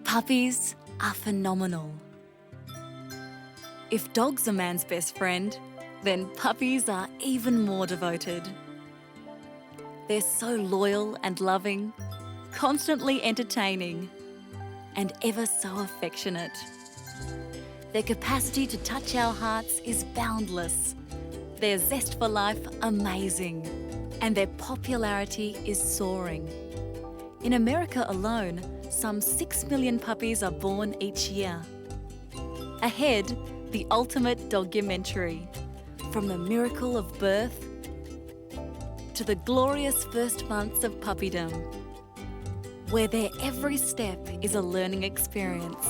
Puppies are phenomenal. If dogs are man's best friend, then puppies are even more devoted. They're so loyal and loving, constantly entertaining, and ever so affectionate. Their capacity to touch our hearts is boundless, their zest for life amazing, and their popularity is soaring. In America alone, some 6 million puppies are born each year. Ahead, the ultimate documentary, from the miracle of birth to the glorious first months of puppydom, where their every step is a learning experience.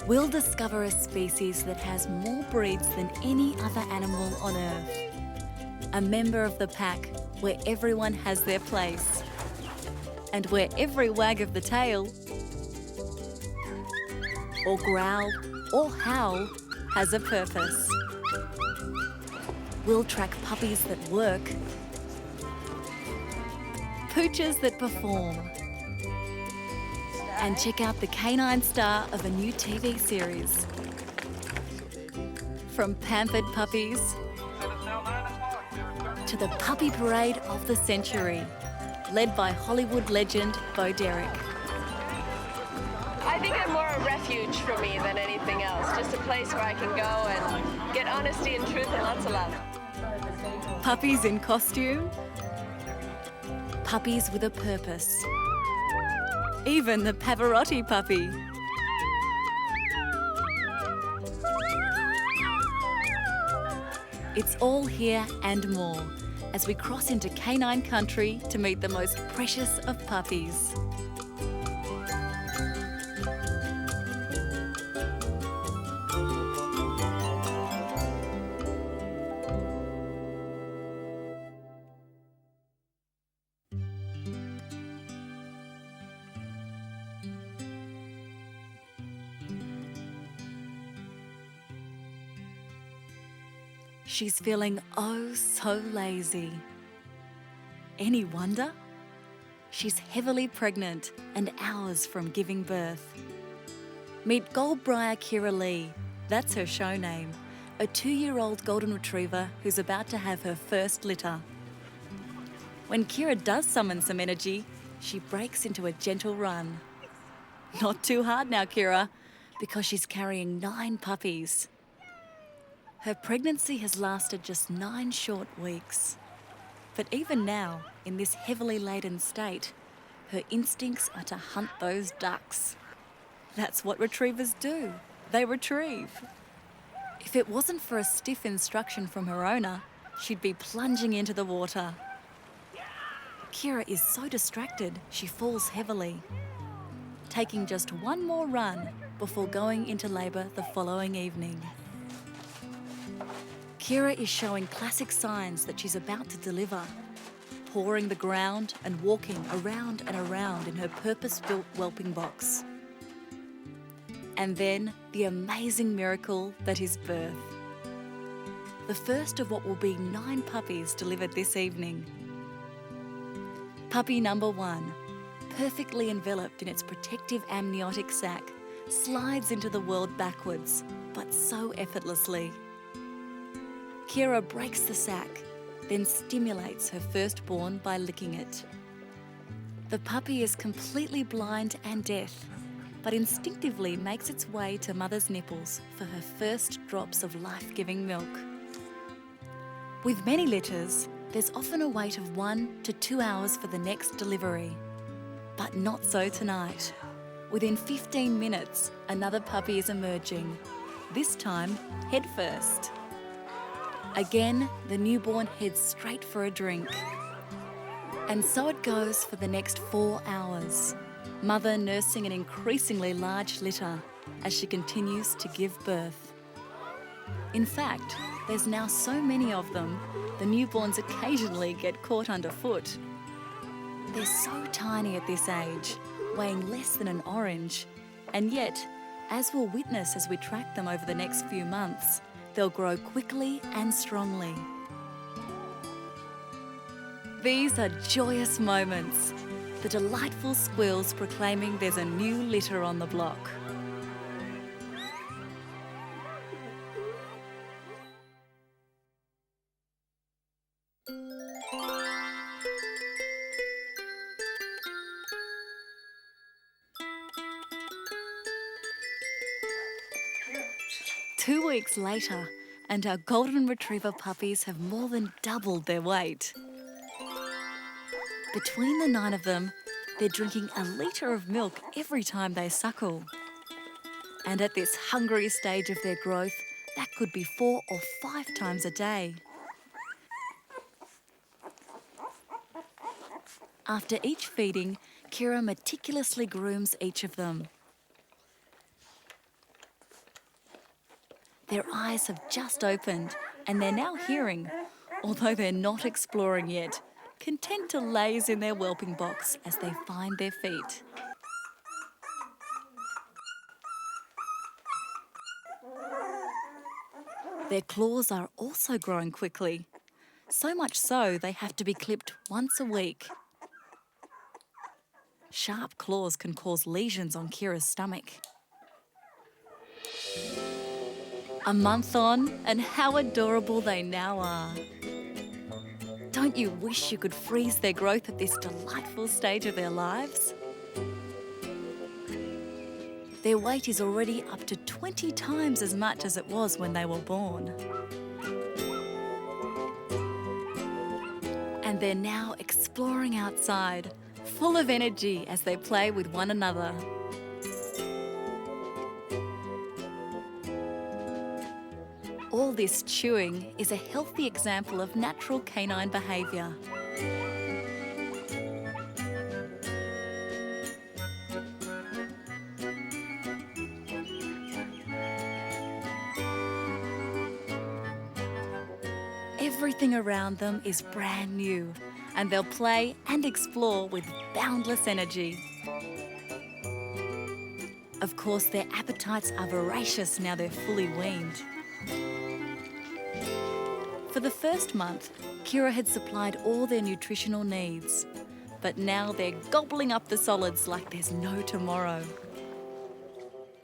We'll discover a species that has more breeds than any other animal on Earth. A member of the pack where everyone has their place, and where every wag of the tail, or growl, or howl has a purpose. We'll track puppies that work, pooches that perform, and check out the canine star of a new TV series. From Pampered puppies to the puppy parade of the century, led by Hollywood legend Bo Derek. I think they're more a refuge for me than anything else. Just a place where I can go and get honesty and truth and lots of love. Puppies in costume, puppies with a purpose. Even the Pavarotti puppy. It's all here and more as we cross into canine country to meet the most precious of puppies. She's feeling oh so lazy. Any wonder? She's heavily pregnant and hours from giving birth. Meet Goldbriar Kira Lee, that's her show name, a 2-year-old golden retriever who's about to have her first litter. When Kira does summon some energy, she breaks into a gentle run. Not too hard now, Kira, because she's carrying 9 puppies. Her pregnancy has lasted just 9 short weeks. But even now, in this heavily laden state, her instincts are to hunt those ducks. That's what retrievers do. They retrieve. If it wasn't for a stiff instruction from her owner, she'd be plunging into the water. Kira is so distracted, she falls heavily, taking just one more run before going into labour the following evening. Kira is showing classic signs that she's about to deliver, pawing the ground and walking around and around in her purpose-built whelping box. And then the amazing miracle that is birth. The first of what will be 9 puppies delivered this evening. Puppy number 1, perfectly enveloped in its protective amniotic sac, slides into the world backwards, but so effortlessly. Kira breaks the sac, then stimulates her firstborn by licking it. The puppy is completely blind and deaf, but instinctively makes its way to mother's nipples for her first drops of life-giving milk. With many litters, there's often a wait of 1 to 2 hours for the next delivery. But not so tonight. Within 15 minutes, another puppy is emerging, this time head first. Again, the newborn heads straight for a drink. And so it goes for the next 4 hours, mother nursing an increasingly large litter as she continues to give birth. In fact, there's now so many of them, the newborns occasionally get caught underfoot. They're so tiny at this age, weighing less than an orange, and yet, as we'll witness as we track them over the next few months, they'll grow quickly and strongly. These are joyous moments, the delightful squeals proclaiming there's a new litter on the block. Two weeks later, and our golden retriever puppies have more than doubled their weight. Between the 9 of them, they're drinking a litre of milk every time they suckle. And at this hungry stage of their growth, that could be 4 or 5 times a day. After each feeding, Kira meticulously grooms each of them. Their eyes have just opened and they're now hearing, although they're not exploring yet, content to laze in their whelping box as they find their feet. Their claws are also growing quickly, so much so they have to be clipped once a week. Sharp claws can cause lesions on Kira's stomach. A month on, and how adorable they now are. Don't you wish you could freeze their growth at this delightful stage of their lives? Their weight is already up to 20 times as much as it was when they were born. And they're now exploring outside, full of energy as they play with one another. All this chewing is a healthy example of natural canine behaviour. Everything around them is brand new, and they'll play and explore with boundless energy. Of course, their appetites are voracious now they're fully weaned. For the first month, Kira had supplied all their nutritional needs, but now they're gobbling up the solids like there's no tomorrow.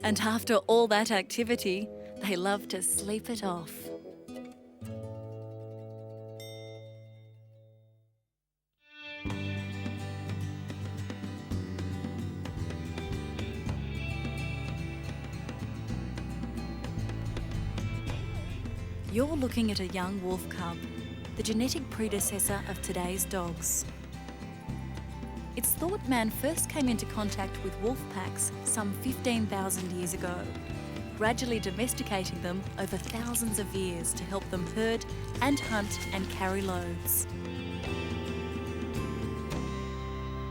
And after all that activity, they love to sleep it off. You're looking at a young wolf cub, the genetic predecessor of today's dogs. It's thought man first came into contact with wolf packs some 15,000 years ago, gradually domesticating them over thousands of years to help them herd and hunt and carry loads.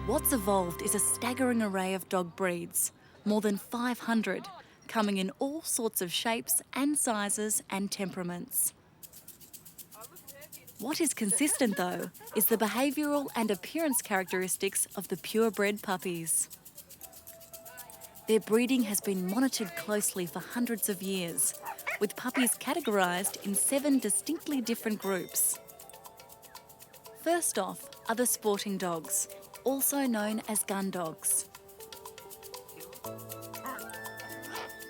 What's evolved is a staggering array of dog breeds, more than 500, coming in all sorts of shapes and sizes and temperaments. What is consistent, though, is the behavioural and appearance characteristics of the purebred puppies. Their breeding has been monitored closely for hundreds of years, with puppies categorised in 7 distinctly different groups. First off are the sporting dogs, also known as gun dogs.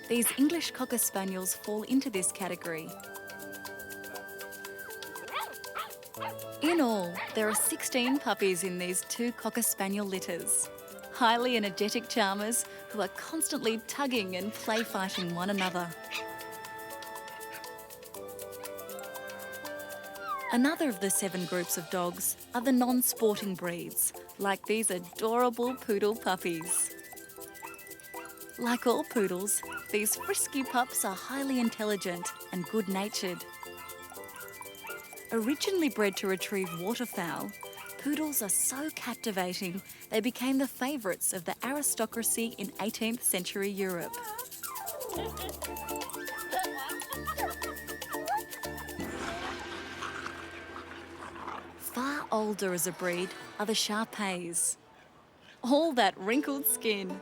These English Cocker Spaniels fall into this category. In all, there are 16 puppies in these 2 Cocker Spaniel litters, highly energetic charmers who are constantly tugging and play fighting one another. Another of the 7 groups of dogs are the non-sporting breeds, like these adorable poodle puppies. Like all poodles, these frisky pups are highly intelligent and good-natured. Originally bred to retrieve waterfowl, poodles are so captivating they became the favourites of the aristocracy in 18th century Europe. Far older as a breed are the Shar-Peis. All that wrinkled skin.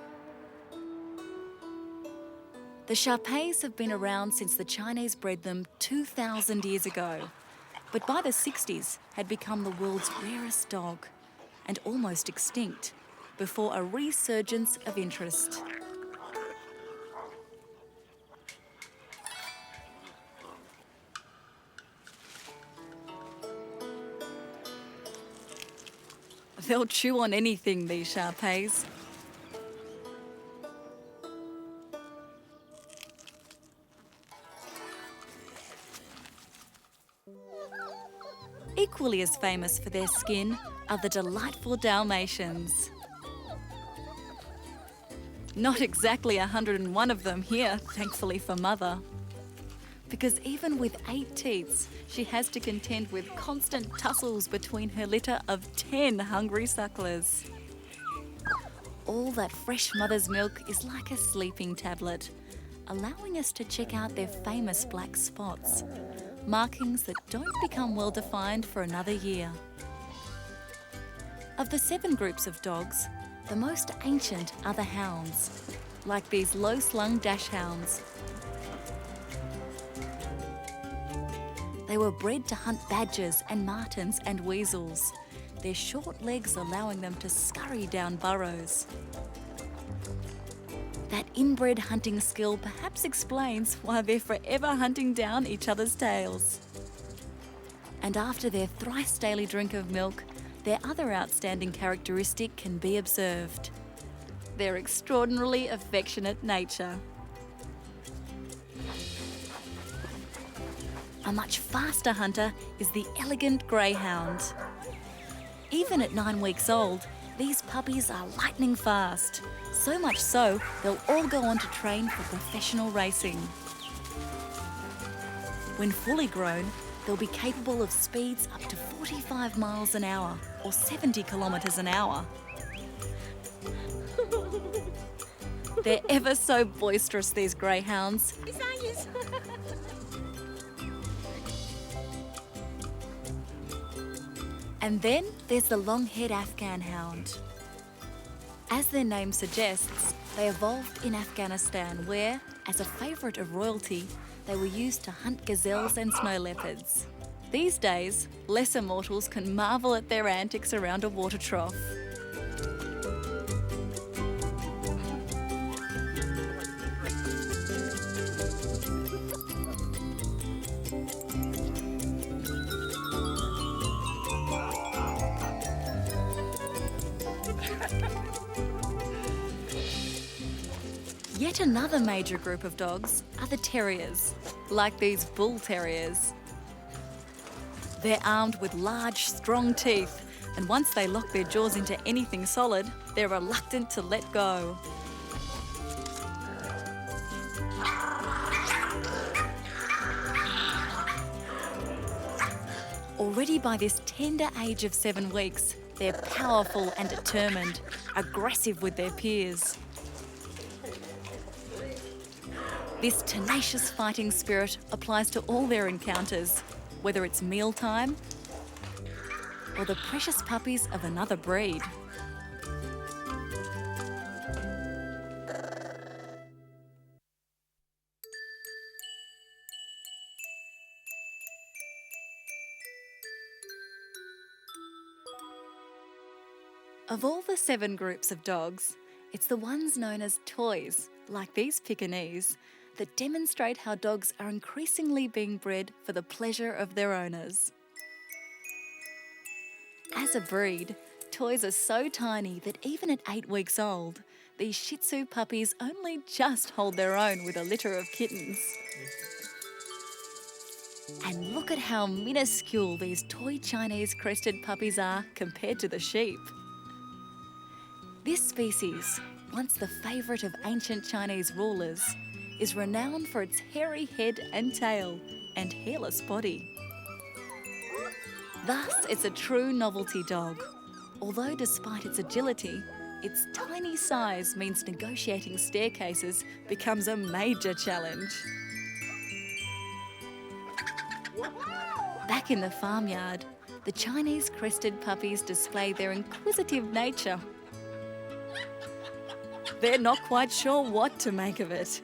The Shar-Peis have been around since the Chinese bred them 2,000 years ago, but by the 60s had become the world's rarest dog and almost extinct before a resurgence of interest. They'll chew on anything, these Shar-Peis. Equally as famous for their skin are the delightful Dalmatians. Not exactly 101 of them here, thankfully for Mother. Because even with 8 teats, she has to contend with constant tussles between her litter of 10 hungry sucklers. All that fresh mother's milk is like a sleeping tablet, allowing us to check out their famous black spots, markings that don't become well defined for another year. Of the 7 groups of dogs, the most ancient are the hounds, like these low-slung dash hounds. They were bred to hunt badgers and martens and weasels, their short legs allowing them to scurry down burrows. That inbred hunting skill perhaps explains why they're forever hunting down each other's tails. And after their thrice daily drink of milk, their other outstanding characteristic can be observed: their extraordinarily affectionate nature. A much faster hunter is the elegant greyhound. Even at 9 weeks old, these puppies are lightning fast, so much so they'll all go on to train for professional racing. When fully grown, they'll be capable of speeds up to 45 miles an hour or 70 kilometres an hour. They're ever so boisterous, these greyhounds. And then there's the long-haired Afghan hound. As their name suggests, they evolved in Afghanistan where, as a favourite of royalty, they were used to hunt gazelles and snow leopards. These days, lesser mortals can marvel at their antics around a water trough. Yet another major group of dogs are the terriers, like these bull terriers. They're armed with large, strong teeth, and once they lock their jaws into anything solid, they're reluctant to let go. Already by this tender age of 7 weeks, they're powerful and determined, aggressive with their peers. This tenacious fighting spirit applies to all their encounters, whether it's mealtime or the precious puppies of another breed. Of all the 7 groups of dogs, it's the ones known as toys, like these Pekingese, that demonstrate how dogs are increasingly being bred for the pleasure of their owners. As a breed, toys are so tiny that even at 8 weeks old, these Shih Tzu puppies only just hold their own with a litter of kittens. And look at how minuscule these toy Chinese crested puppies are compared to the sheep. This species, once the favourite of ancient Chinese rulers, is renowned for its hairy head and tail and hairless body. Thus, it's a true novelty dog, although despite its agility, its tiny size means negotiating staircases becomes a major challenge. Back in the farmyard, the Chinese crested puppies display their inquisitive nature. They're not quite sure what to make of it.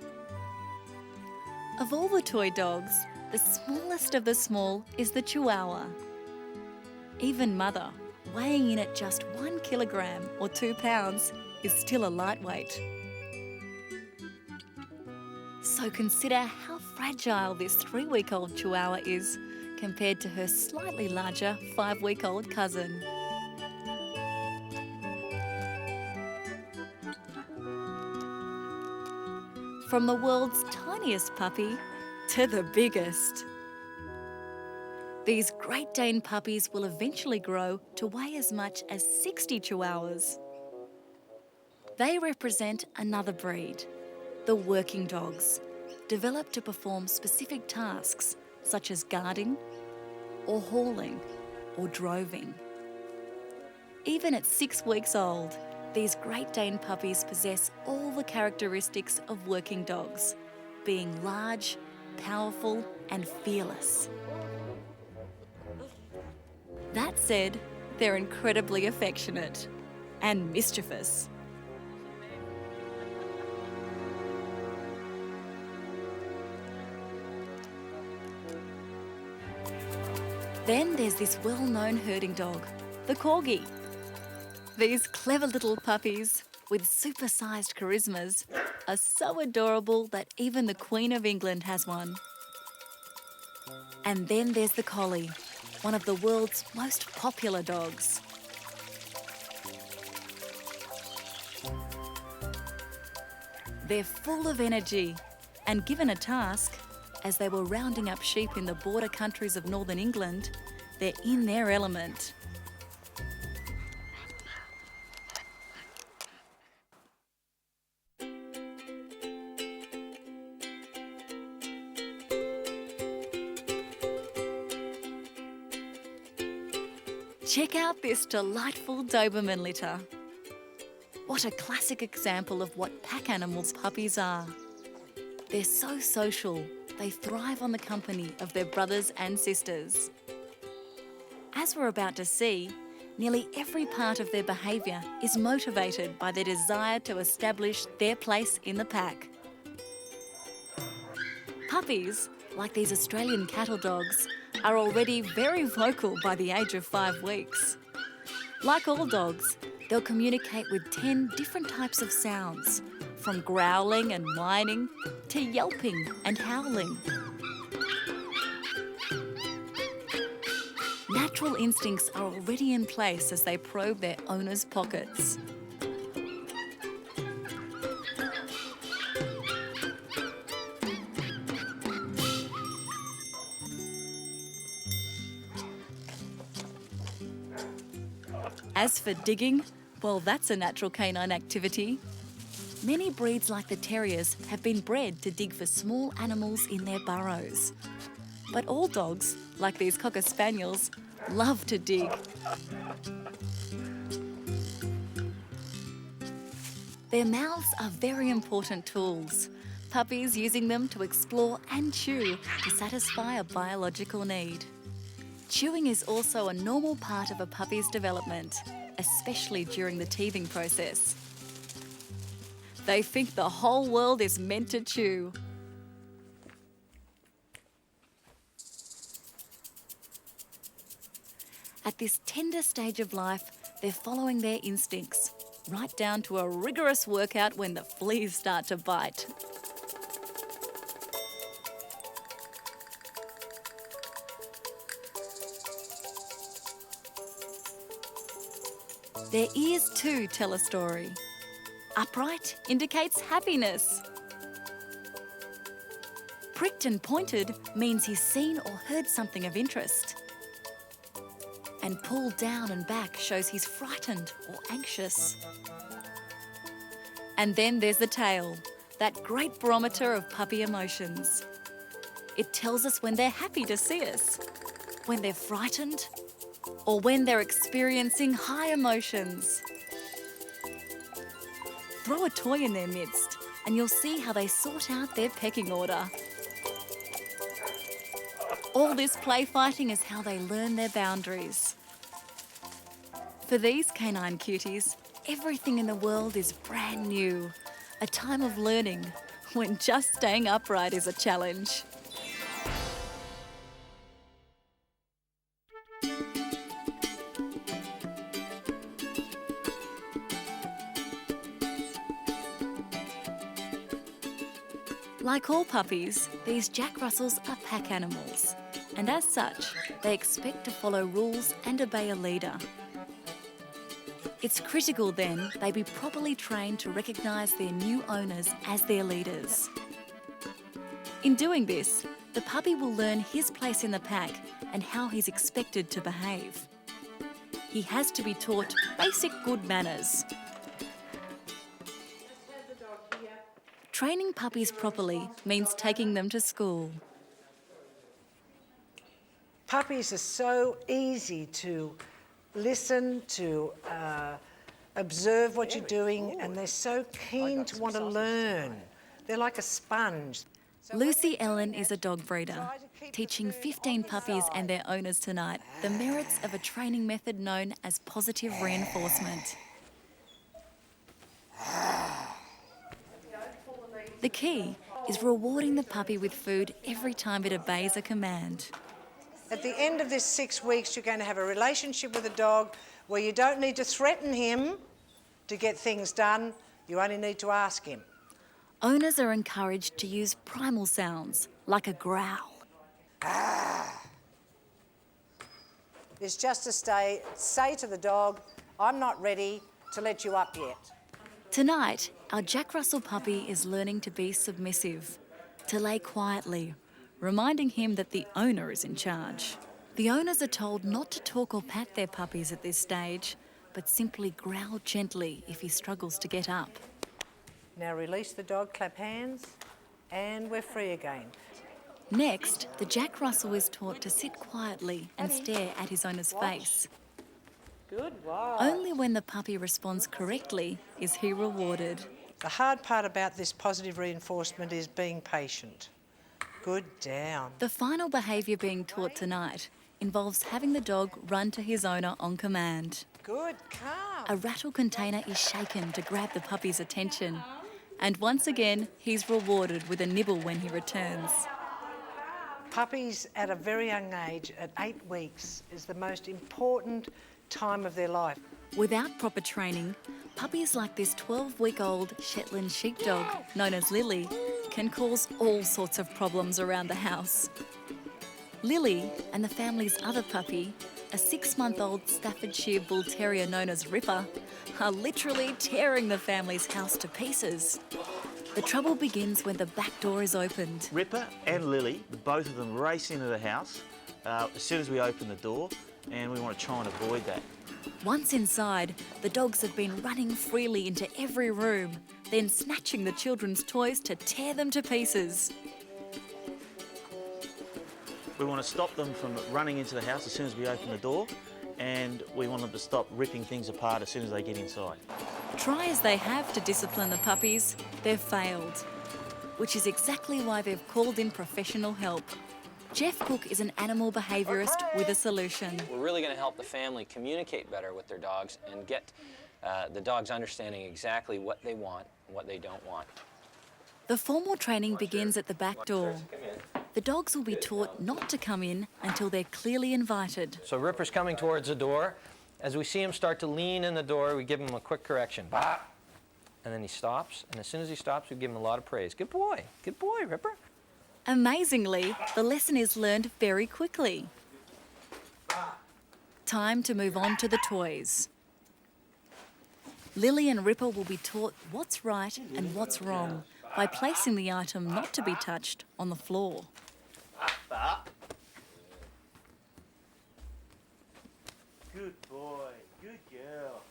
Of all the toy dogs, the smallest of the small is the Chihuahua. Even Mother, weighing in at just 1 kilogram or 2 pounds, is still a lightweight. So consider how fragile this 3-week-old Chihuahua is compared to her slightly larger 5-week-old cousin. From the world's tiniest puppy to the biggest. These Great Dane puppies will eventually grow to weigh as much as 60 Chihuahuas. They represent another breed, the working dogs, developed to perform specific tasks such as guarding, or hauling, or droving. Even at 6 weeks old, these Great Dane puppies possess all the characteristics of working dogs, being large, powerful, and fearless. That said, they're incredibly affectionate and mischievous. Then there's this well-known herding dog, the Corgi. These clever little puppies with super-sized charismas are so adorable that even the Queen of England has one. And then there's the Collie, one of the world's most popular dogs. They're full of energy and given a task, as they were rounding up sheep in the border countries of northern England, they're in their element. Check out this delightful Doberman litter. What a classic example of what pack animals puppies are. They're so social, they thrive on the company of their brothers and sisters. As we're about to see, nearly every part of their behaviour is motivated by their desire to establish their place in the pack. Puppies, like these Australian cattle dogs, are already very vocal by the age of 5 weeks. Like all dogs, they'll communicate with 10 different types of sounds, from growling and whining to yelping and howling. Natural instincts are already in place as they probe their owners' pockets. As for digging, well, that's a natural canine activity. Many breeds like the terriers have been bred to dig for small animals in their burrows. But all dogs, like these Cocker Spaniels, love to dig. Their mouths are very important tools, puppies using them to explore and chew to satisfy a biological need. Chewing is also a normal part of a puppy's development, especially during the teething process. They think the whole world is meant to chew. At this tender stage of life, they're following their instincts, right down to a rigorous workout when the fleas start to bite. Their ears too tell a story. Upright indicates happiness. Pricked and pointed means he's seen or heard something of interest. And pulled down and back shows he's frightened or anxious. And then there's the tail, that great barometer of puppy emotions. It tells us when they're happy to see us, when they're frightened, or when they're experiencing high emotions. Throw a toy in their midst and you'll see how they sort out their pecking order. All this play fighting is how they learn their boundaries. For these canine cuties, everything in the world is brand new. A time of learning when just staying upright is a challenge. Like all puppies, these Jack Russells are pack animals, and as such, they expect to follow rules and obey a leader. It's critical then they be properly trained to recognise their new owners as their leaders. In doing this, the puppy will learn his place in the pack and how he's expected to behave. He has to be taught basic good manners. Training puppies properly means taking them to school. Puppies are so easy to listen, to observe what you're doing, and they're so keen to want to learn. They're like a sponge. Lucy Ellen is a dog breeder, teaching 15 puppies and their owners tonight the merits of a training method known as positive reinforcement. The key is rewarding the puppy with food every time it obeys a command. At the end of this 6 weeks, you're going to have a relationship with a dog where you don't need to threaten him to get things done. You only need to ask him. Owners are encouraged to use primal sounds, like a growl. It's just to say to the dog, I'm not ready to let you up yet. Tonight, our Jack Russell puppy is learning to be submissive, to lay quietly, reminding him that the owner is in charge. The owners are told not to talk or pat their puppies at this stage, but simply growl gently if he struggles to get up. Now release the dog, clap hands, and we're free again. Next, the Jack Russell is taught to sit quietly and stare at his owner's face. Good, wow. Only when the puppy responds correctly is he rewarded. The hard part about this positive reinforcement is being patient. Good down. The final behaviour being taught tonight involves having the dog run to his owner on command. Good, calm. A rattle container is shaken to grab the puppy's attention. And once again, he's rewarded with a nibble when he returns. Puppies at a very young age, at 8 weeks, is the most important time of their life. Without proper training, puppies like this 12-week-old Shetland sheepdog, known as Lily, can cause all sorts of problems around the house. Lily and the family's other puppy, a 6-month-old Staffordshire Bull Terrier known as Ripper, are literally tearing the family's house to pieces. The trouble begins when the back door is opened. Ripper and Lily, both of them race into the house as soon as we open the door, and we want to try and avoid that. Once inside, the dogs have been running freely into every room, then snatching the children's toys to tear them to pieces. We want to stop them from running into the house as soon as we open the door, and we want them to stop ripping things apart as soon as they get inside. Try as they have to discipline the puppies, they've failed, which is exactly why they've called in professional help. Jeff Cook is an animal behaviourist with a solution. We're really going to help the family communicate better with their dogs and get the dogs understanding exactly what they want and what they don't want. The formal training begins at the back door. The dogs will be taught not to come in until they're clearly invited. So Ripper's coming towards the door. As we see him start to lean in the door, we give him a quick correction. Bah! And then he stops, and as soon as he stops, we give him a lot of praise. Good boy, Ripper. Amazingly, the lesson is learned very quickly. Time to move on to the toys. Lily and Ripper will be taught what's right and what's wrong by placing the item not to be touched on the floor. Good boy, good girl,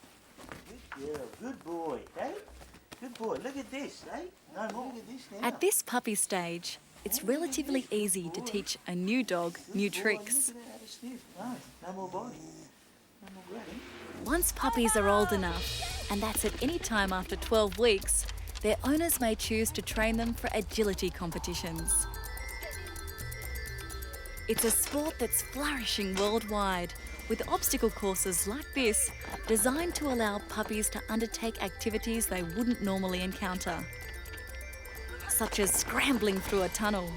good boy, eh? Good boy, look at this, eh? No more, look at this now. At this puppy stage, it's relatively easy to teach a new dog new tricks. No more biting, no more grabbing. Once puppies are old enough, and that's at any time after 12 weeks, their owners may choose to train them for agility competitions. It's a sport that's flourishing worldwide, with obstacle courses like this designed to allow puppies to undertake activities they wouldn't normally encounter, such as scrambling through a tunnel.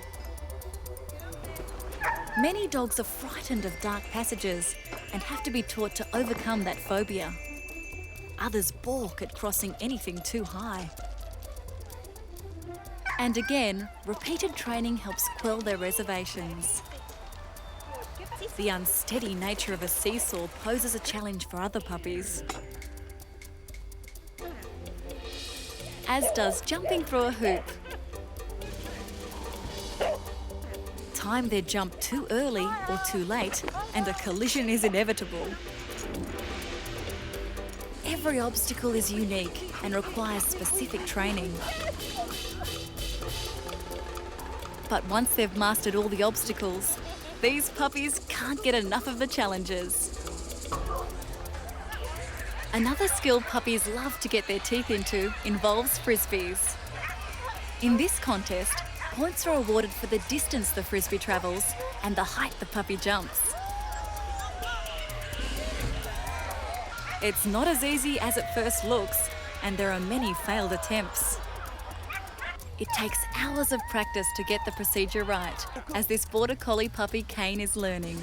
Many dogs are frightened of dark passages and have to be taught to overcome that phobia. Others balk at crossing anything too high. And again, repeated training helps quell their reservations. The unsteady nature of a seesaw poses a challenge for other puppies, as does jumping through a hoop. Time their jump too early or too late, and a collision is inevitable. Every obstacle is unique and requires specific training. But once they've mastered all the obstacles, these puppies can't get enough of the challenges. Another skill puppies love to get their teeth into involves frisbees. In this contest, points are awarded for the distance the frisbee travels and the height the puppy jumps. It's not as easy as it first looks, and there are many failed attempts. It takes hours of practice to get the procedure right, as this border collie puppy Kane is learning.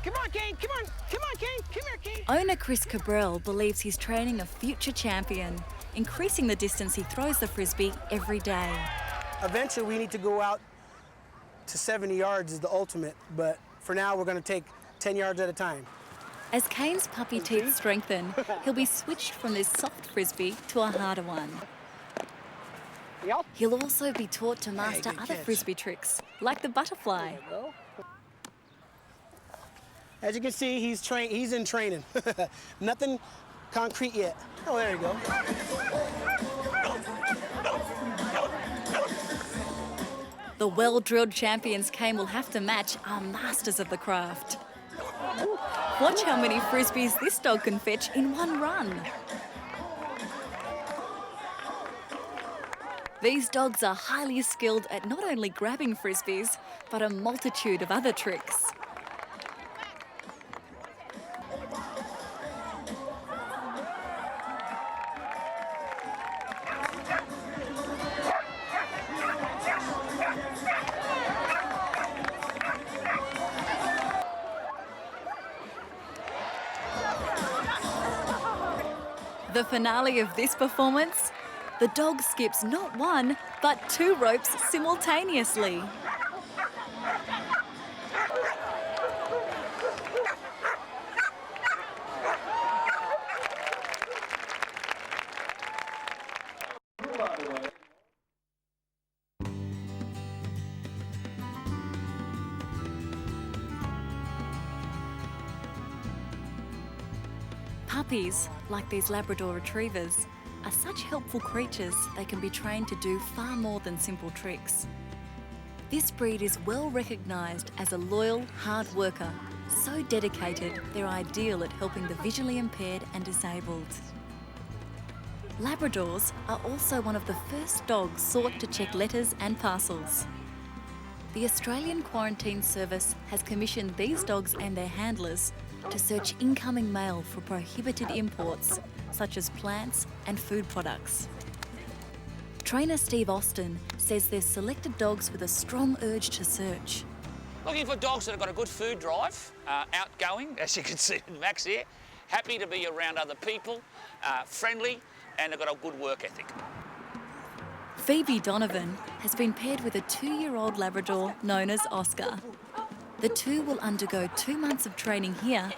Come on, Kane, come on, come on, Kane, come here, Kane. Owner Chris Cabral believes he's training a future champion, increasing the distance he throws the frisbee every day. Eventually, we need to go out to 70 yards is the ultimate, but for now, we're going to take 10 yards at a time. As Kane's puppy teeth strengthen, he'll be switched from this soft frisbee to a harder one. He'll also be taught to master other frisbee tricks, like the butterfly. As you can see, he's in training. Nothing concrete yet. Oh, there you go. The well-drilled champions Kane will have to match are masters of the craft. Watch how many frisbees this dog can fetch in one run. These dogs are highly skilled at not only grabbing frisbees, but a multitude of other tricks. The finale of this performance, the dog skips not one, but 2 ropes simultaneously. Puppies, like these Labrador retrievers, are such helpful creatures they can be trained to do far more than simple tricks. This breed is well recognised as a loyal, hard worker, so dedicated they're ideal at helping the visually impaired and disabled. Labradors are also one of the first dogs sought to check letters and parcels. The Australian Quarantine Service has commissioned these dogs and their handlers to search incoming mail for prohibited imports, such as plants and food products. Trainer Steve Austin says they've selected dogs with a strong urge to search. Looking for dogs that have got a good food drive, outgoing, as you can see in Max here, happy to be around other people, friendly, and they've got a good work ethic. Phoebe Donovan has been paired with a 2-year-old Labrador known as Oscar. The two will undergo 2 months of training here,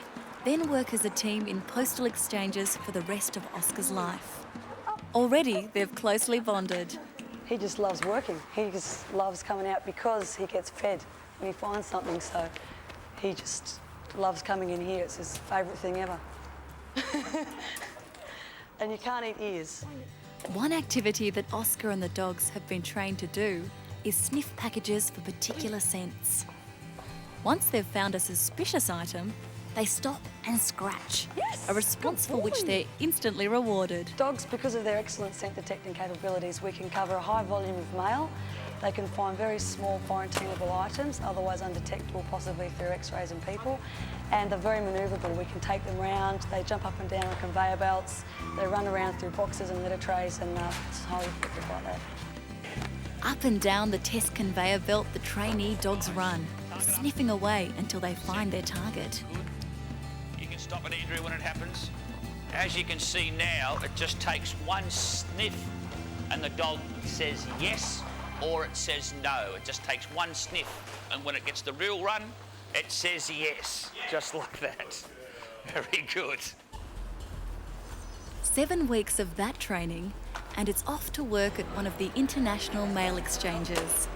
then work as a team in postal exchanges for the rest of Oscar's life. Already, they've closely bonded. He just loves working. He just loves coming out because he gets fed when he finds something, so he just loves coming in here. It's his favourite thing ever. And you can't eat ears. One activity that Oscar and the dogs have been trained to do is sniff packages for particular scents. Once they've found a suspicious item, They stop and scratch, Yes, a response for which boy. they're instantly rewarded. Dogs, because of their excellent scent detecting capabilities, we can cover a high volume of mail. They can find very small quarantinable items, otherwise undetectable possibly through x-rays in people. And they're very manoeuvrable. We can take them round, they jump up and down on conveyor belts, they run around through boxes and litter trays, and it's highly effective like that. Up and down the test conveyor belt the trainee dogs run, sniffing away until they find their target. You can stop it, Andrew, when it happens. As you can see now, it just takes one sniff and the dog says yes or it says no. It just takes one sniff, and when it gets the real run, it says yes, just like that. Very good. 7 weeks of that training, and it's off to work at one of the international mail exchanges.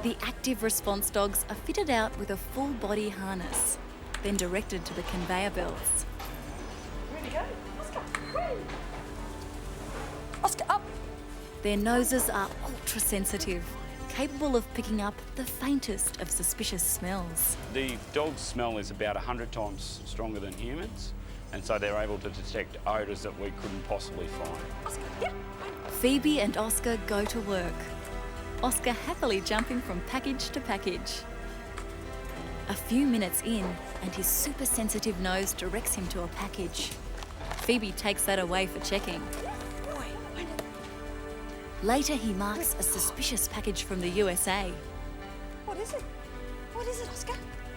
The active response dogs are fitted out with a full body harness, then directed to the conveyor belts. Ready to go? Oscar, ready. Oscar, up. Their noses are ultra sensitive, capable of picking up the faintest of suspicious smells. The dog's smell is about 100 times stronger than humans, and so they're able to detect odours that we couldn't possibly find. Oscar, yeah. Phoebe and Oscar go to work, Oscar happily jumping from package to package. A few minutes in, and his super sensitive nose directs him to a package. Phoebe takes that away for checking. Boy, wait. Later, he marks a suspicious package from the USA. What is it? What is it, Oscar?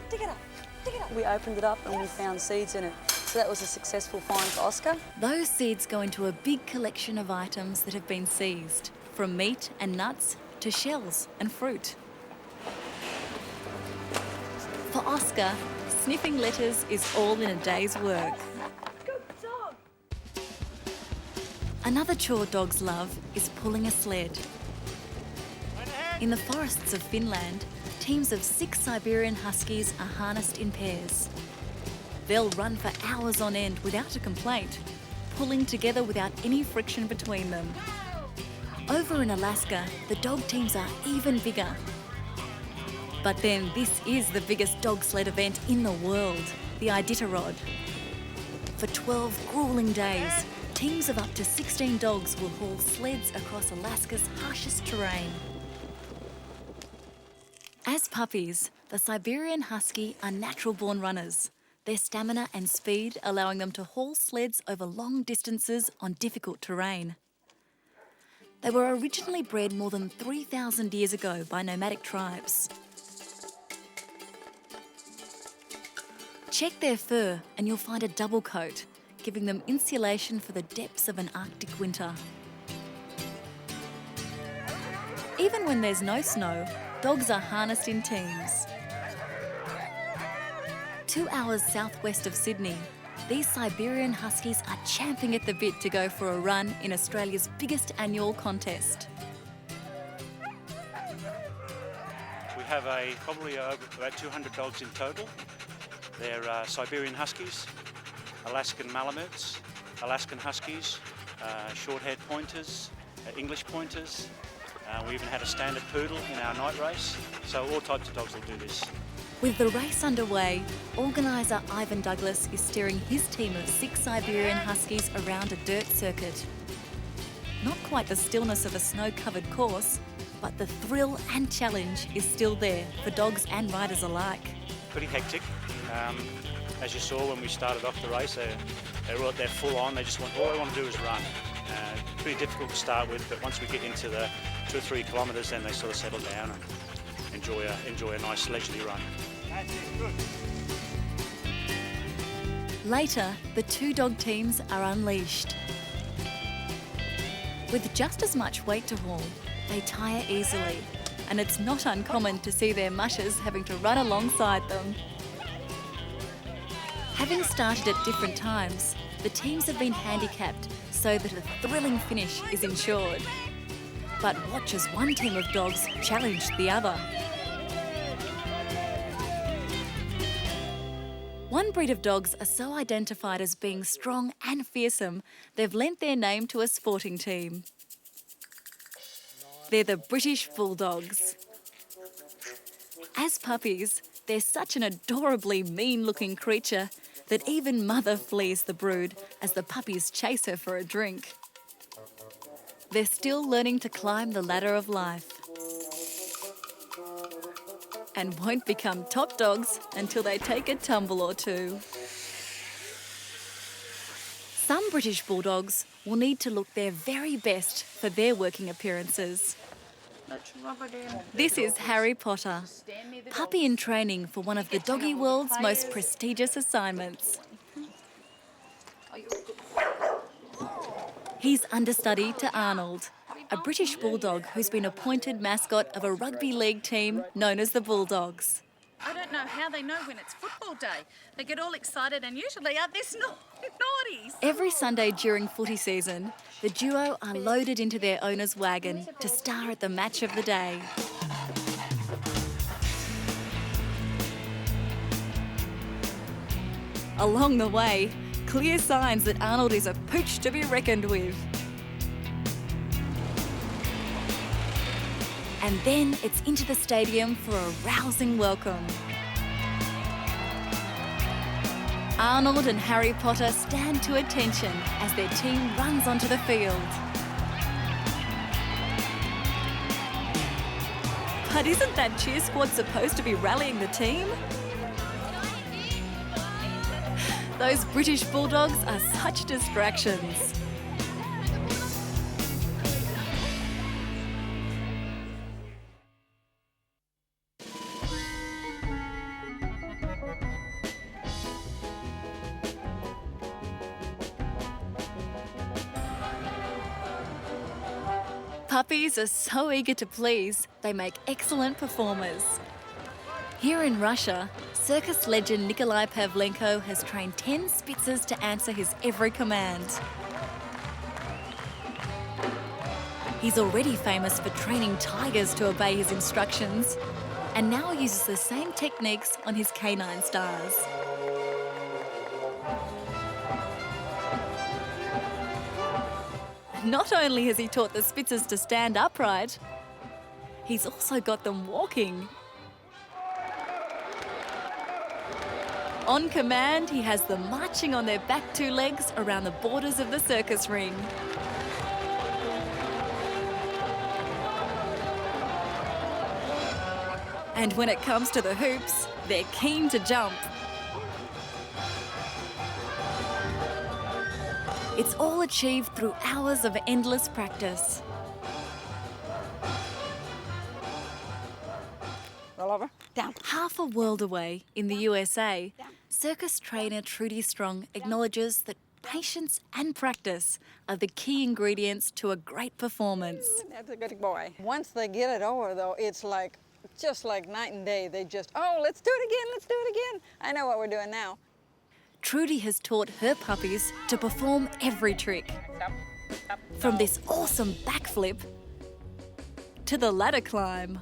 Dig it up. Dig it up. We opened it up and we found seeds in it. So that was a successful find for Oscar. Those seeds go into a big collection of items that have been seized, from meat and nuts to shells and fruit. For Oscar, sniffing letters is all in a day's work. Good dog. Another chore dogs love is pulling a sled. In the forests of Finland, teams of 6 Siberian Huskies are harnessed in pairs. They'll run for hours on end without a complaint, pulling together without any friction between them. Over in Alaska, the dog teams are even bigger. But then this is the biggest dog sled event in the world, the Iditarod. For 12 grueling days, teams of up to 16 dogs will haul sleds across Alaska's harshest terrain. As puppies, the Siberian Husky are natural-born runners, their stamina and speed allowing them to haul sleds over long distances on difficult terrain. They were originally bred more than 3,000 years ago by nomadic tribes. Check their fur and you'll find a double coat, giving them insulation for the depths of an Arctic winter. Even when there's no snow, dogs are harnessed in teams. 2 hours southwest of Sydney, these Siberian Huskies are champing at the bit to go for a run in Australia's biggest annual contest. We have probably about 200 dogs in total. They're Siberian Huskies, Alaskan Malamutes, Alaskan Huskies, short-haired pointers, English pointers. We even had a standard poodle in our night race, so all types of dogs will do this. With the race underway, organiser Ivan Douglas is steering his team of 6 Siberian Huskies around a dirt circuit. Not quite the stillness of a snow-covered course, but the thrill and challenge is still there for dogs and riders alike. Pretty hectic. As you saw when we started off the race, they're full on. They just all they want to do is run. Pretty difficult to start with, but once we get into the 2 or 3 kilometres, then they sort of settle down and enjoy a nice leisurely run. That's it, good. Later, the 2 dog teams are unleashed. With just as much weight to haul, they tire easily, and it's not uncommon to see their mushers having to run alongside them. Having started at different times, the teams have been handicapped so that a thrilling finish is ensured. But watch as one team of dogs challenge the other. One breed of dogs are so identified as being strong and fearsome, they've lent their name to a sporting team. They're the British Bulldogs. As puppies, They're such an adorably mean-looking creature that even Mother flees the brood as the puppies chase her for a drink. They're still learning to climb the ladder of life and won't become top dogs until they take a tumble or two. Some British Bulldogs will need to look their very best for their working appearances. This is Harry Potter, puppy in training for one of the doggy world's most prestigious assignments. He's understudy to Arnold, a British Bulldog who's been appointed mascot of a rugby league team known as the Bulldogs. I don't know how they know when it's football day. They get all excited and usually are this naughty. Every Sunday during footy season, the duo are loaded into their owner's wagon to star at the match of the day. Along the way, clear signs that Arnold is a pooch to be reckoned with. And then it's into the stadium for a rousing welcome. Arnold and Harry Potter stand to attention as their team runs onto the field. But isn't that cheer squad supposed to be rallying the team? Those British Bulldogs are such distractions. Puppies are so eager to please, they make excellent performers. Here in Russia, circus legend Nikolai Pavlenko has trained 10 Spitzes to answer his every command. He's already famous for training tigers to obey his instructions, and now uses the same techniques on his canine stars. Not only has he taught the Spitzes to stand upright, he's also got them walking. On command, he has them marching on their back two legs around the borders of the circus ring. And when it comes to the hoops, they're keen to jump. It's all achieved through hours of endless practice. Roll over. Down. Half a world away, in the USA, circus trainer Trudy Strong acknowledges that patience and practice are the key ingredients to a great performance. That's a good boy. Once they get it over, though, it's like, just like night and day. They just, oh, let's do it again, let's do it again. I know what we're doing now. Trudy has taught her puppies to perform every trick. From this awesome backflip to the ladder climb.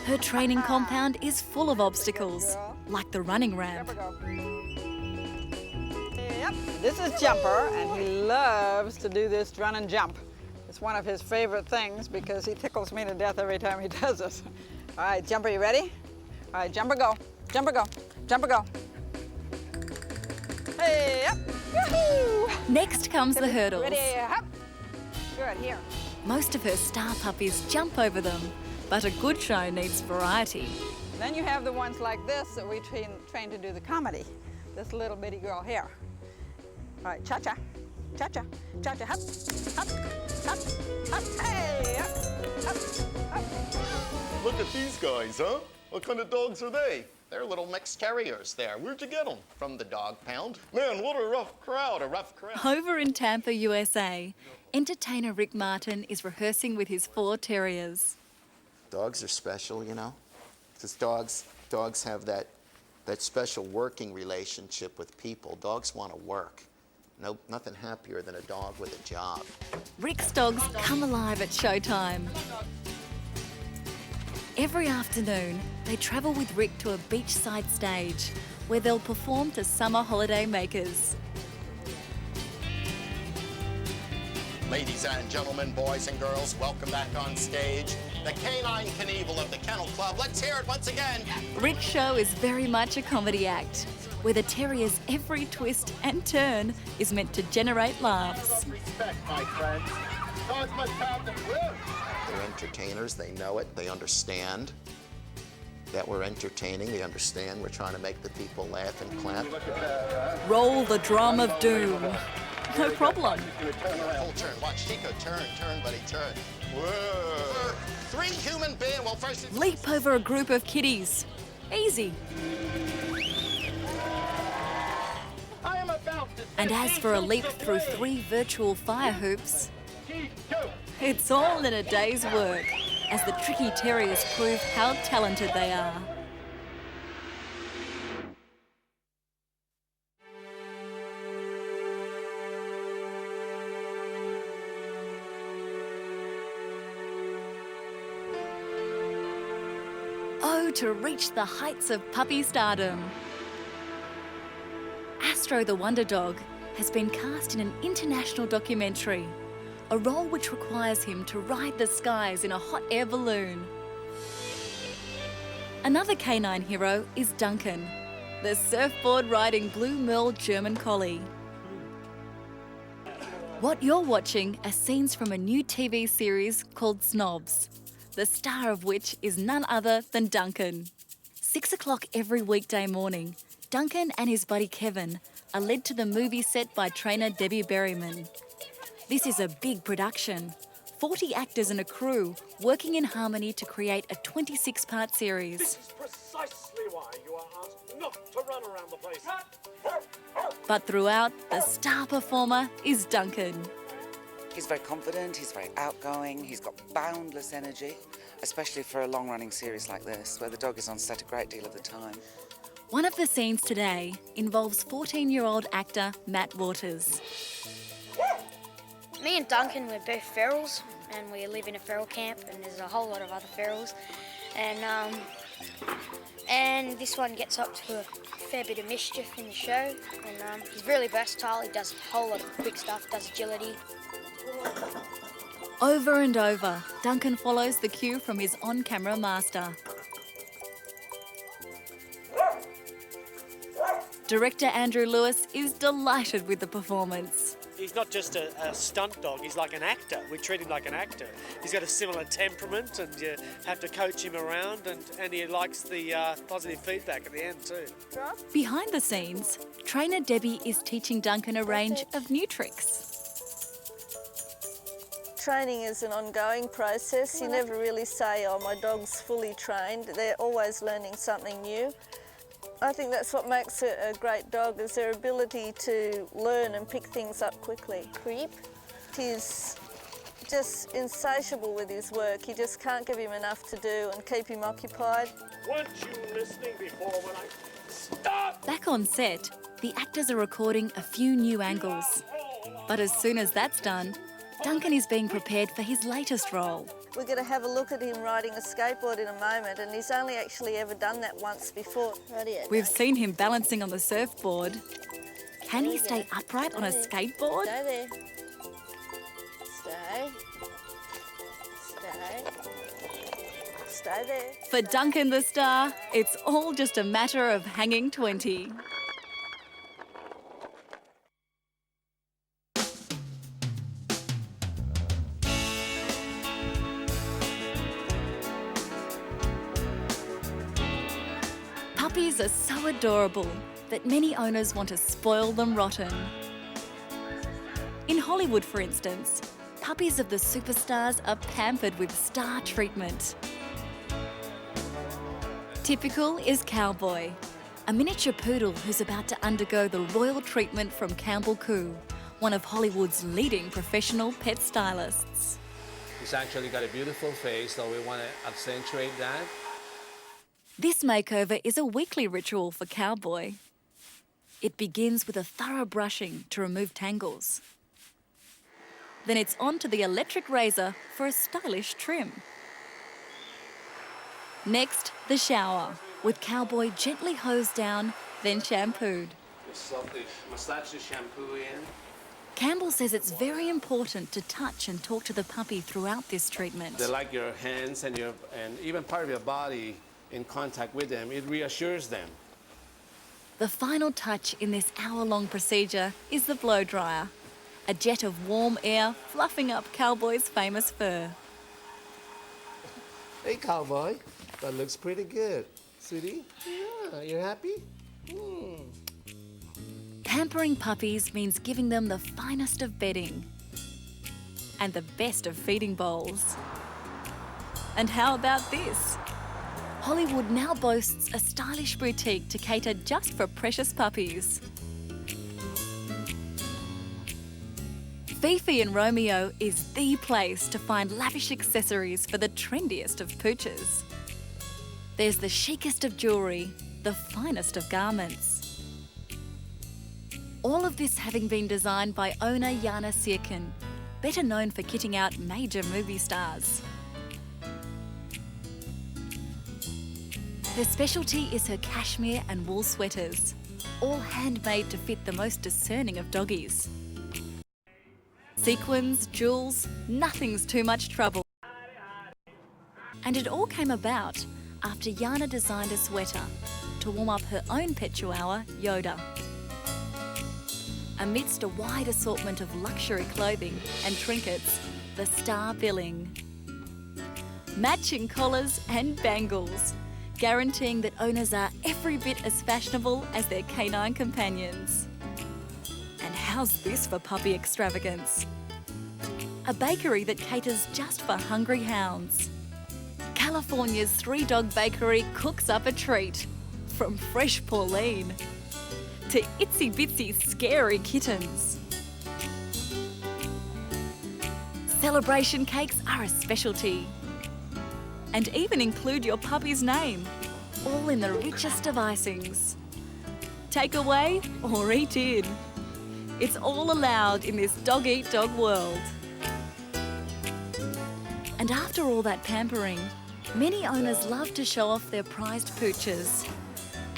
Her training compound is full of obstacles, like the running ramp. Yep, this is Jumper, and he loves to do this run and jump. It's one of his favorite things because he tickles me to death every time he does this. All right, Jumper, you ready? All right, Jumper, go. Jumper, go. Jumper, go. Hey, up. Woohoo! Next comes the hurdles. Ready, up. Good, here. Most of her star puppies jump over them, but a good show needs variety. Then you have the ones like this that we train to do the comedy. This little bitty girl here. All right, cha-cha, cha-cha, cha-cha, hop, hop, hop, hop, hey, up, up, up. Look at these guys, huh? What kind of dogs are they? They're little mixed terriers there. Where'd you get them? From the dog pound. Man, what a rough crowd, Over in Tampa, USA, entertainer Rick Martin is rehearsing with his 4 terriers. Dogs are special, you know, because dogs have that special working relationship with people. Dogs want to work. Nothing happier than a dog with a job. Rick's dogs come alive at Showtime. Every afternoon, they travel with Rick to a beachside stage where they'll perform to summer holiday makers. Ladies and gentlemen, boys and girls, welcome back on stage, the canine Knievel of the Kennel Club. Let's hear it once again. Rick's show is very much a comedy act, where the terrier's every twist and turn is meant to generate laughs. Respect, my friends. Dogs must have the truth. They're entertainers, they know it, they understand that we're entertaining, they understand we're trying to make the people laugh and clap. Roll the drum of doom. No problem. Full turn, watch Chico, turn, buddy, turn. Whoa. Three human beings, well first... Leap over a group of kitties. Easy. And as for a leap through 3 virtual fire hoops, it's all in a day's work, as the tricky terriers prove how talented they are. Oh, to reach the heights of puppy stardom. Astro the Wonder Dog has been cast in an international documentary, a role which requires him to ride the skies in a hot air balloon. Another canine hero is Duncan, the surfboard-riding blue merle German collie. What you're watching are scenes from a new TV series called Snobs, the star of which is none other than Duncan. 6 o'clock every weekday morning, Duncan and his buddy Kevin are led to the movie set by trainer Debbie Berryman. This is a big production. 40 actors and a crew working in harmony to create a 26-part series. This is precisely why you are asked not to run around the place. But throughout, the star performer is Duncan. He's very confident, he's very outgoing, he's got boundless energy, especially for a long-running series like this, where the dog is on set a great deal of the time. One of the scenes today involves 14-year-old actor Matt Waters. Me and Duncan, we're both ferals, and we live in a feral camp, and there's a whole lot of other ferals. And this one gets up to a fair bit of mischief in the show, and he's really versatile. He does a whole lot of quick stuff, does agility. Over and over, Duncan follows the cue from his on-camera master. Director Andrew Lewis is delighted with the performance. He's not just a stunt dog, he's like an actor. We treat him like an actor. He's got a similar temperament, and you have to coach him around, and he likes the positive feedback at the end too. Behind the scenes, trainer Debbie is teaching Duncan a range of new tricks. Training is an ongoing process. You never really say, oh, my dog's fully trained. They're always learning something new. I think that's what makes it a great dog, is their ability to learn and pick things up quickly. Creep. He's just insatiable with his work. You just can't give him enough to do and keep him occupied. Weren't you listening before when I stop? Back on set, the actors are recording a few new angles. But as soon as that's done, Duncan is being prepared for his latest role. We're going to have a look at him riding a skateboard in a moment, and he's only actually ever done that once before. We've seen him balancing on the surfboard. Can he stay upright on a skateboard? Stay there. Stay. Stay. Stay there. For Duncan the star, it's all just a matter of hanging 20. Puppies are so adorable that many owners want to spoil them rotten. In Hollywood, for instance, puppies of the superstars are pampered with star treatment. Typical is Cowboy, a miniature poodle who's about to undergo the royal treatment from Campbell Coo, one of Hollywood's leading professional pet stylists. He's actually got a beautiful face, so we want to accentuate that. This makeover is a weekly ritual for Cowboy. It begins with a thorough brushing to remove tangles. Then it's on to the electric razor for a stylish trim. Next, the shower, with Cowboy gently hosed down, then shampooed. Just softly massage the shampoo in. Campbell says it's very important to touch and talk to the puppy throughout this treatment. They like your hands and even part of your body in contact with them. It reassures them. The final touch in this hour-long procedure is the blow dryer, a jet of warm air fluffing up Cowboy's famous fur. Hey, Cowboy, that looks pretty good. Sweetie, yeah, you happy? Pampering puppies means giving them the finest of bedding and the best of feeding bowls. And how about this? Hollywood now boasts a stylish boutique to cater just for precious puppies. Fifi and Romeo is the place to find lavish accessories for the trendiest of pooches. There's the chicest of jewellery, the finest of garments. All of this having been designed by owner Jana Sirkin, better known for kitting out major movie stars. Her specialty is her cashmere and wool sweaters, all handmade to fit the most discerning of doggies. Sequins, jewels, nothing's too much trouble. And it all came about after Jana designed a sweater to warm up her own pet chihuahua, Yoda. Amidst a wide assortment of luxury clothing and trinkets, the star billing. Matching collars and bangles, guaranteeing that owners are every bit as fashionable as their canine companions. And how's this for puppy extravagance? A bakery that caters just for hungry hounds. California's 3-dog bakery cooks up a treat, from fresh Pauline to itsy-bitsy scary kittens. Celebration cakes are a specialty and even include your puppy's name, all in the richest of icings. Take away or eat in. It's all allowed in this dog-eat-dog world. And after all that pampering, many owners love to show off their prized pooches.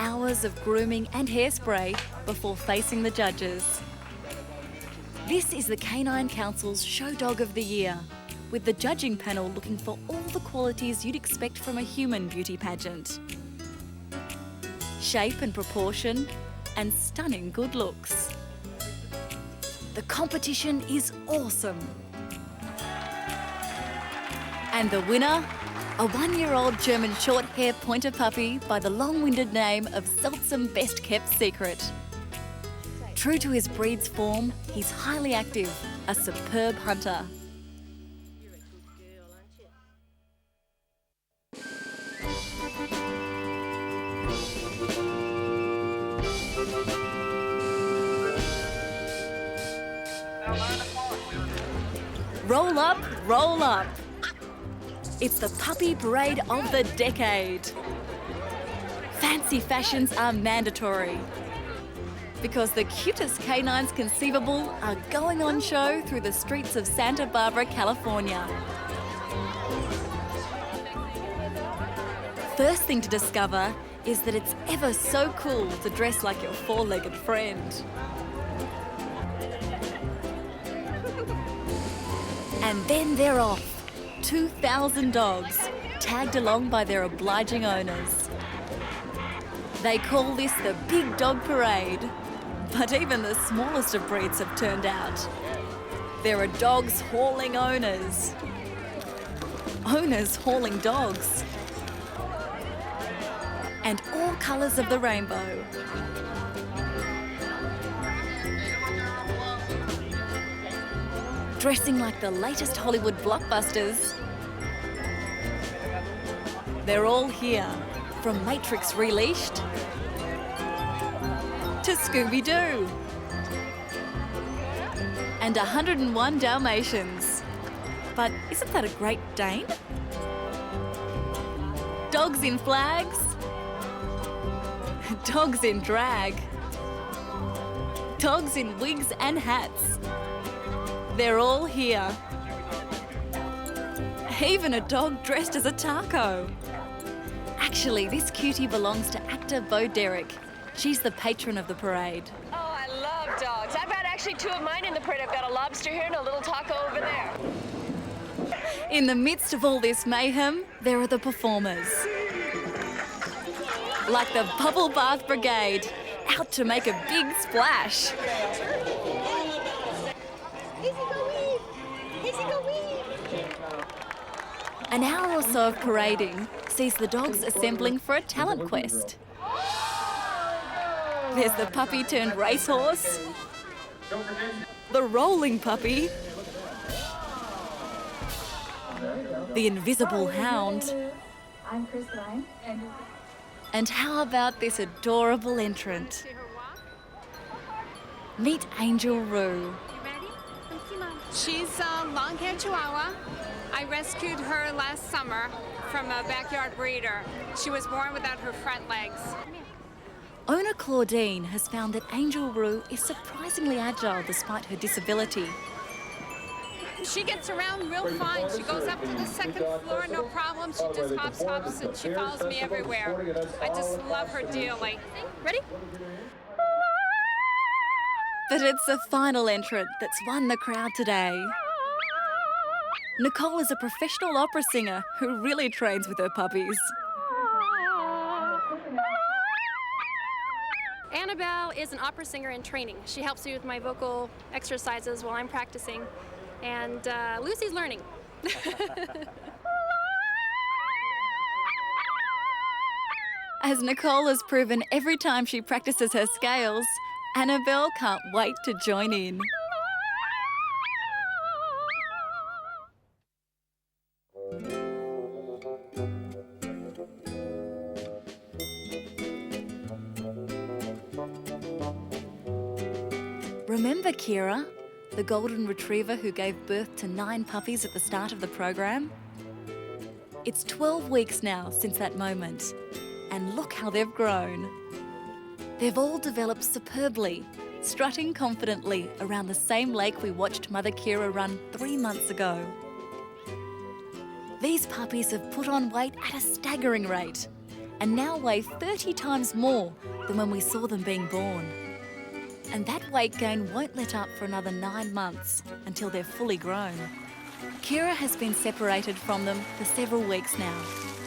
Hours of grooming and hairspray before facing the judges. This is the Canine Council's Show Dog of the Year, with the judging panel looking for all the qualities you'd expect from a human beauty pageant. Shape and proportion, and stunning good looks. The competition is awesome. And the winner? A 1-year-old German short-hair pointer puppy by the long-winded name of Seltsam Best Kept Secret. True to his breed's form, he's highly active, a superb hunter. Roll up, roll up. It's the puppy parade of the decade. Fancy fashions are mandatory because the cutest canines conceivable are going on show through the streets of Santa Barbara, California. First thing to discover is that it's ever so cool to dress like your four-legged friend. And then they're off. 2,000 dogs, tagged along by their obliging owners. They call this the Big Dog Parade, but even the smallest of breeds have turned out. There are dogs hauling owners. Owners hauling dogs. And all colours of the rainbow. Dressing like the latest Hollywood blockbusters. They're all here, from Matrix Releashed to Scooby-Doo and 101 Dalmatians. But isn't that a Great Dane? Dogs in flags, dogs in drag, dogs in wigs and hats. They're all here. Even a dog dressed as a taco. Actually, this cutie belongs to actor Bo Derek. She's the patron of the parade. Oh, I love dogs. I've had actually two of mine in the parade. I've got a lobster here and a little taco over there. In the midst of all this mayhem, there are the performers. Like the Bubble Bath Brigade, out to make a big splash. An hour or so of parading sees the dogs assembling for a talent quest. There's the puppy turned racehorse, the rolling puppy, the invisible hound, and how about this adorable entrant? Meet Angel Roo. She's a long-haired Chihuahua. I rescued her last summer from a backyard breeder. She was born without her front legs. Owner Claudine has found that Angel Roo is surprisingly agile despite her disability. She gets around real fine. She goes up to the second floor, no problem. She just hops, and she follows me everywhere. I just love her dearly. Ready? But it's the final entrant that's won the crowd today. Nicole is a professional opera singer who really trains with her puppies. Annabelle is an opera singer in training. She helps me with my vocal exercises while I'm practicing. And Lucy's learning. As Nicole has proven every time she practices her scales, Annabelle can't wait to join in. Remember Kira, the golden retriever who gave birth to 9 puppies at the start of the program? It's 12 weeks now since that moment, and look how they've grown. They've all developed superbly, strutting confidently around the same lake we watched Mother Kira run 3 months ago. These puppies have put on weight at a staggering rate and now weigh 30 times more than when we saw them being born. And that weight gain won't let up for another 9 months until they're fully grown. Kira has been separated from them for several weeks now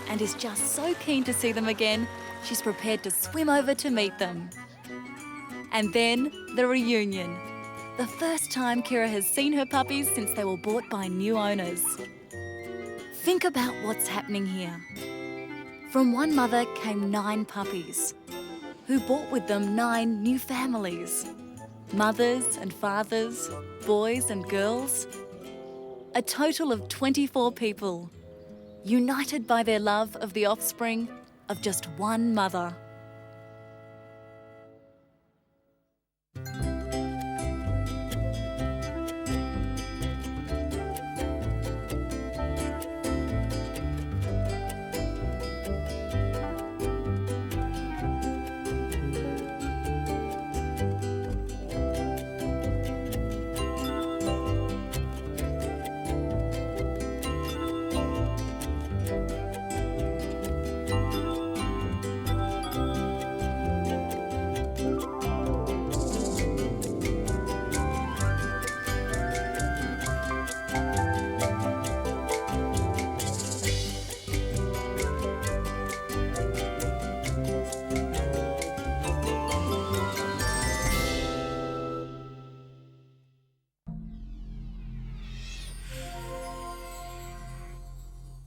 and is just so keen to see them again, she's prepared to swim over to meet them. And then the reunion. The first time Kira has seen her puppies since they were bought by new owners. Think about what's happening here. From one mother came 9 puppies, who brought with them 9 new families. Mothers and fathers, boys and girls. A total of 24 people, united by their love of the offspring of just one mother.